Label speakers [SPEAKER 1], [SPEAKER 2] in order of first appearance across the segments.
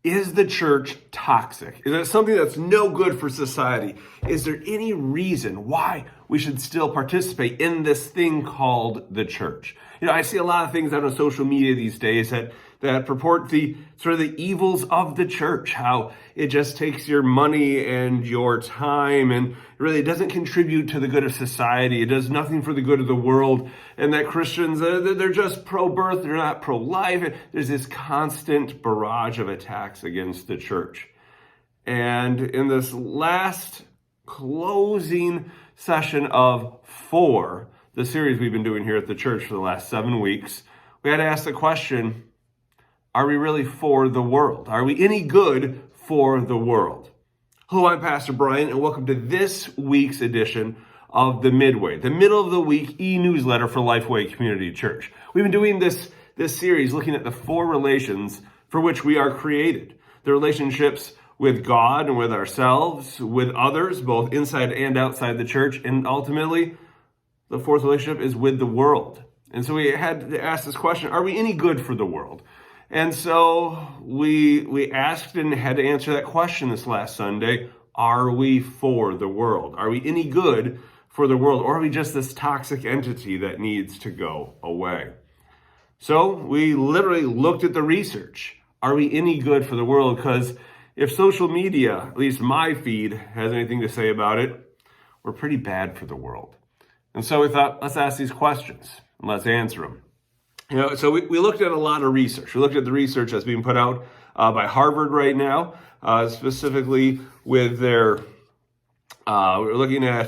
[SPEAKER 1] Is the church toxic? Is it something that's no good for society? Is there any reason why we should still participate in this thing called the church? I see a lot of things out on social media these days that purport the sort of the evils of the church, how it just takes your money and your time and really doesn't contribute to the good of society. It does nothing for the good of the world, and that Christians, they're just pro-birth, they're not pro-life. There's this constant barrage of attacks against the church. And in this last closing session of 4, the series we've been doing here at the church for the last 7 weeks, we had to ask the question, are we really for the world? Are we any good for the world? Hello, I'm Pastor Brian, and welcome to this week's edition of the MidWay, the middle of the week e-newsletter for Lifeway Community Church. We've been doing this series looking at the 4 relations for which we are created. The relationships with God and with ourselves, with others, both inside and outside the church, and ultimately, the 4th relationship is with the world. And so we had to ask this question, are we any good for the world? And so we asked and had to answer that question this last Sunday. Are we for the world? Are we any good for the world? Or are we just this toxic entity that needs to go away? So we literally looked at the research. Are we any good for the world? Because if social media, at least my feed, has anything to say about it, we're pretty bad for the world. And so we thought, let's ask these questions and let's answer them. So we looked at a lot of research. We looked at the research that's being put out by Harvard right now, specifically with their, we're looking at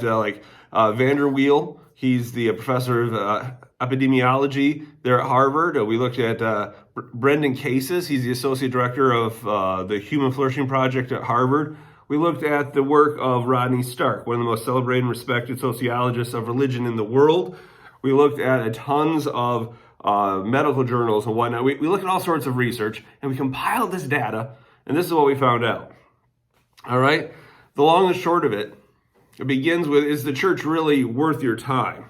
[SPEAKER 1] Vanderweel. He's the professor of epidemiology there at Harvard. We looked at Brendan Cases. He's the associate director of the Human Flourishing Project at Harvard. We looked at the work of Rodney Stark, one of the most celebrated and respected sociologists of religion in the world. We looked at tons of medical journals and whatnot. We looked at all sorts of research, and we compiled this data, and this is what we found out. All right? The long and short of it, it begins with, is the church really worth your time?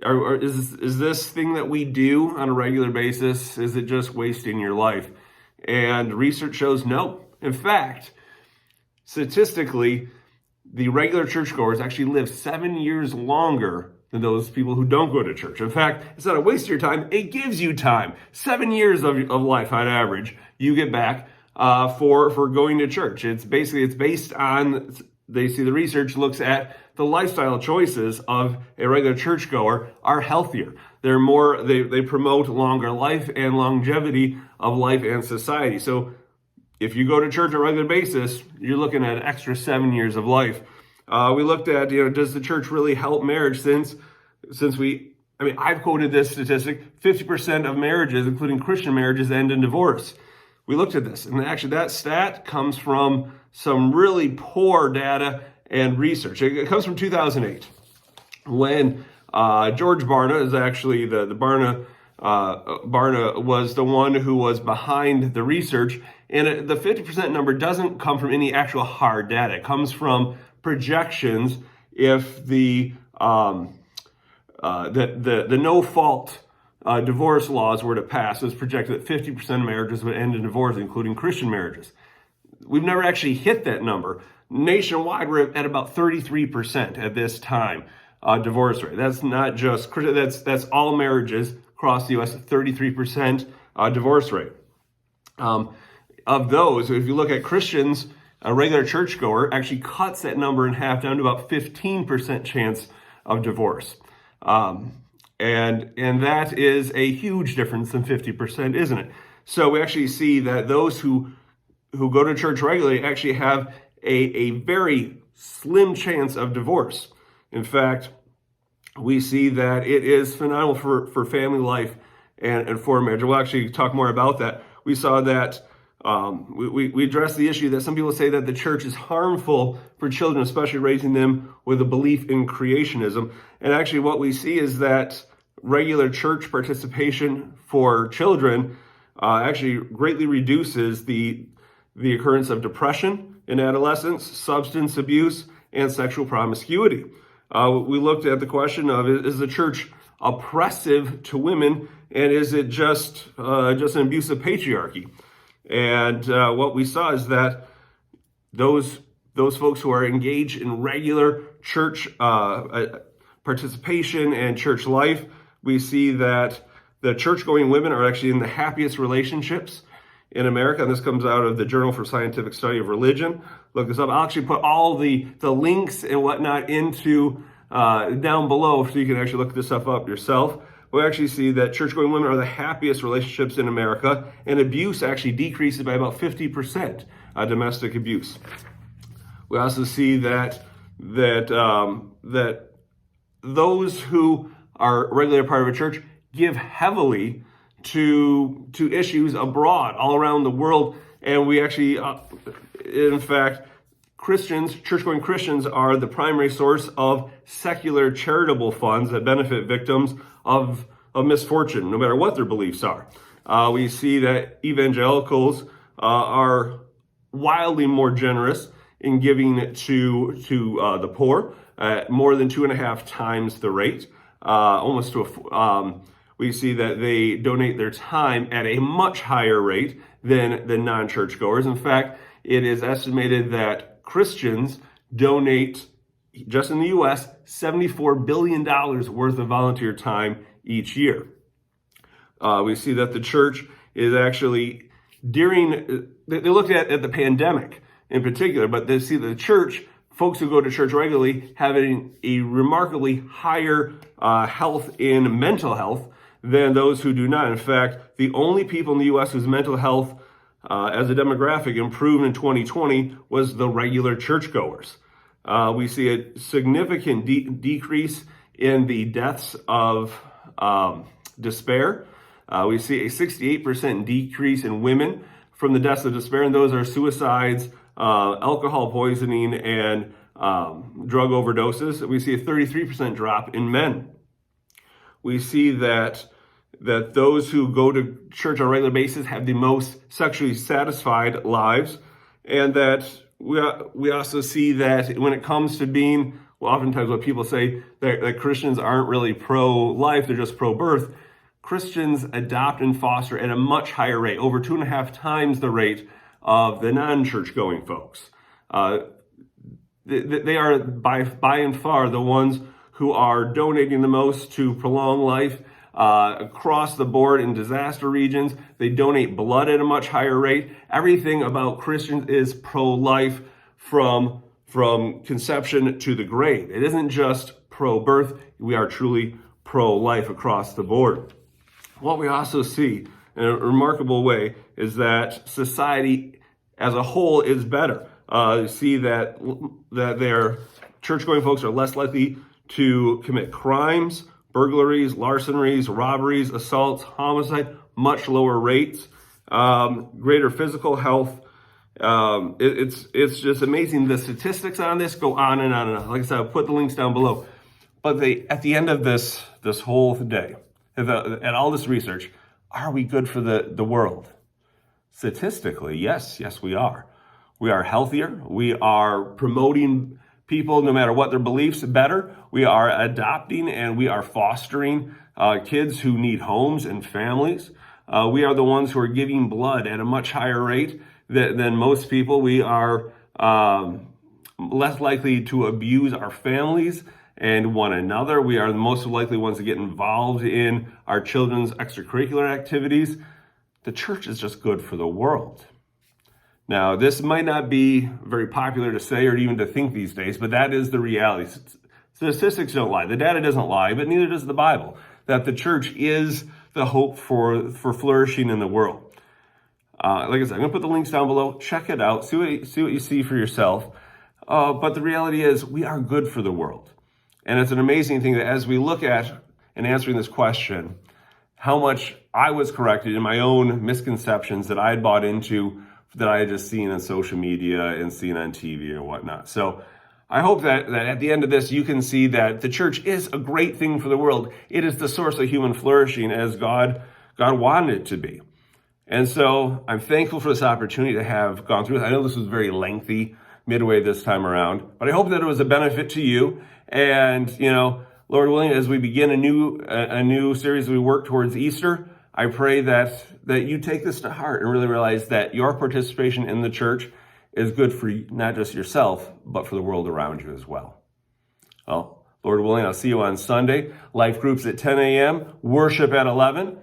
[SPEAKER 1] Or is this thing that we do on a regular basis, is it just wasting your life? And research shows no. In fact, statistically, the regular churchgoers actually live 7 years longer than those people who don't go to church. In fact, it's not a waste of your time, it gives you time. 7 years of life on average, you get back for going to church. It's based on, they see the research looks at the lifestyle choices of a regular churchgoer are healthier. They're more, they promote longer life and longevity of life and society. So if you go to church on a regular basis, you're looking at an extra 7 years of life. We looked at, does the church really help marriage since I've quoted this statistic, 50% of marriages, including Christian marriages, end in divorce. We looked at this, and actually that stat comes from some really poor data and research. It comes from 2008, when George Barna is actually the Barna was the one who was behind the research, and the 50% number doesn't come from any actual hard data. It comes from projections if the no-fault divorce laws were to pass. It was projected that 50% of marriages would end in divorce, including Christian marriages. We've never actually hit that number. Nationwide, we're at about 33% at this time divorce rate. That's not just that's all marriages across the U.S. 33% divorce rate. Of those, if you look at Christians, a regular churchgoer actually cuts that number in half down to about 15% chance of divorce. And that is a huge difference than 50%, isn't it? So we actually see that those who go to church regularly actually have a very slim chance of divorce. In fact, we see that it is phenomenal for family life and for marriage. We'll actually talk more about that. We saw that we addressed the issue that some people say that the church is harmful for children, especially raising them with a belief in creationism. And actually what we see is that regular church participation for children actually greatly reduces the occurrence of depression in adolescence, substance abuse, and sexual promiscuity. We looked at the question of, is the church oppressive to women, and is it just an abuse of patriarchy? And what we saw is that those folks who are engaged in regular church participation and church life, we see that the church-going women are actually in the happiest relationships in America. And this comes out of the Journal for Scientific Study of Religion. Look this up. I'll actually put all the links and whatnot into down below so you can actually look this stuff up yourself. We actually see that church-going women are the happiest relationships in America, and abuse actually decreases by about 50%, domestic abuse. We also see that those who are regularly part of a church give heavily to issues abroad, all around the world, and we actually, in fact, Christians, church-going Christians, are the primary source of secular charitable funds that benefit victims of misfortune, no matter what their beliefs are. We see that evangelicals are wildly more generous in giving to the poor, more than 2.5 times the rate, almost to we see that they donate their time at a much higher rate than non-churchgoers. In fact, it is estimated that Christians donate, just in the U.S., $74 billion worth of volunteer time each year. We see that the church is actually, they looked at the pandemic in particular, but they see the church, folks who go to church regularly, having a remarkably higher health in mental health than those who do not. In fact, the only people in the U.S. whose mental health as a demographic improved in 2020 was the regular churchgoers. We see a significant decrease in the deaths of despair. We see a 68% decrease in women from the deaths of despair, and those are suicides, alcohol poisoning, and drug overdoses. We see a 33% drop in men. We see that those who go to church on a regular basis have the most sexually satisfied lives, and that we also see that when it comes to being, well, oftentimes what people say that Christians aren't really pro-life, they're just pro-birth. Christians adopt and foster at a much higher rate, over 2.5 times the rate of the non-church-going folks. They are by and far the ones who are donating the most to prolong life across the board in disaster regions. They donate blood at a much higher rate. Everything about Christians is pro-life from conception to the grave. It isn't just pro-birth. We are truly pro-life across the board. What we also see in a remarkable way is that society as a whole is better. You see that their church-going folks are less likely to commit crimes, burglaries, larcenies, robberies, assaults, homicide, much lower rates, greater physical health. It's just amazing. The statistics on this go on and on and on. Like I said, I'll put the links down below. But at the end of this whole day, at all this research, are we good for the world? Statistically, yes, we are. We are healthier. We are promoting people, no matter what their beliefs, better. We are adopting and we are fostering kids who need homes and families. We are the ones who are giving blood at a much higher rate than most people. We are less likely to abuse our families and one another. We are the most likely ones to get involved in our children's extracurricular activities. The church is just good for the world. Now, this might not be very popular to say or even to think these days, but that is the reality. Statistics don't lie. The data doesn't lie, but neither does the Bible, that the church is the hope for flourishing in the world. Like I said, I'm going to put the links down below. Check it out. See what you see for yourself. But the reality is we are good for the world. And it's an amazing thing that as we look at and answering this question, how much I was corrected in my own misconceptions that I had bought into, that I had just seen on social media and seen on TV and whatnot. So I hope that at the end of this, you can see that the church is a great thing for the world. It is the source of human flourishing as God wanted it to be. And so I'm thankful for this opportunity to have gone through this. I know this was very lengthy, midway this time around, but I hope that it was a benefit to you. And, Lord willing, as we begin a new series, we work towards Easter, I pray that you take this to heart and really realize that your participation in the church is good for not just yourself, but for the world around you as well. Well, Lord willing, I'll see you on Sunday. Life groups at 10 a.m., worship at 11.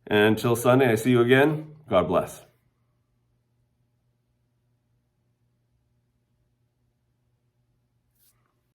[SPEAKER 1] And until Sunday, I see you again. God bless.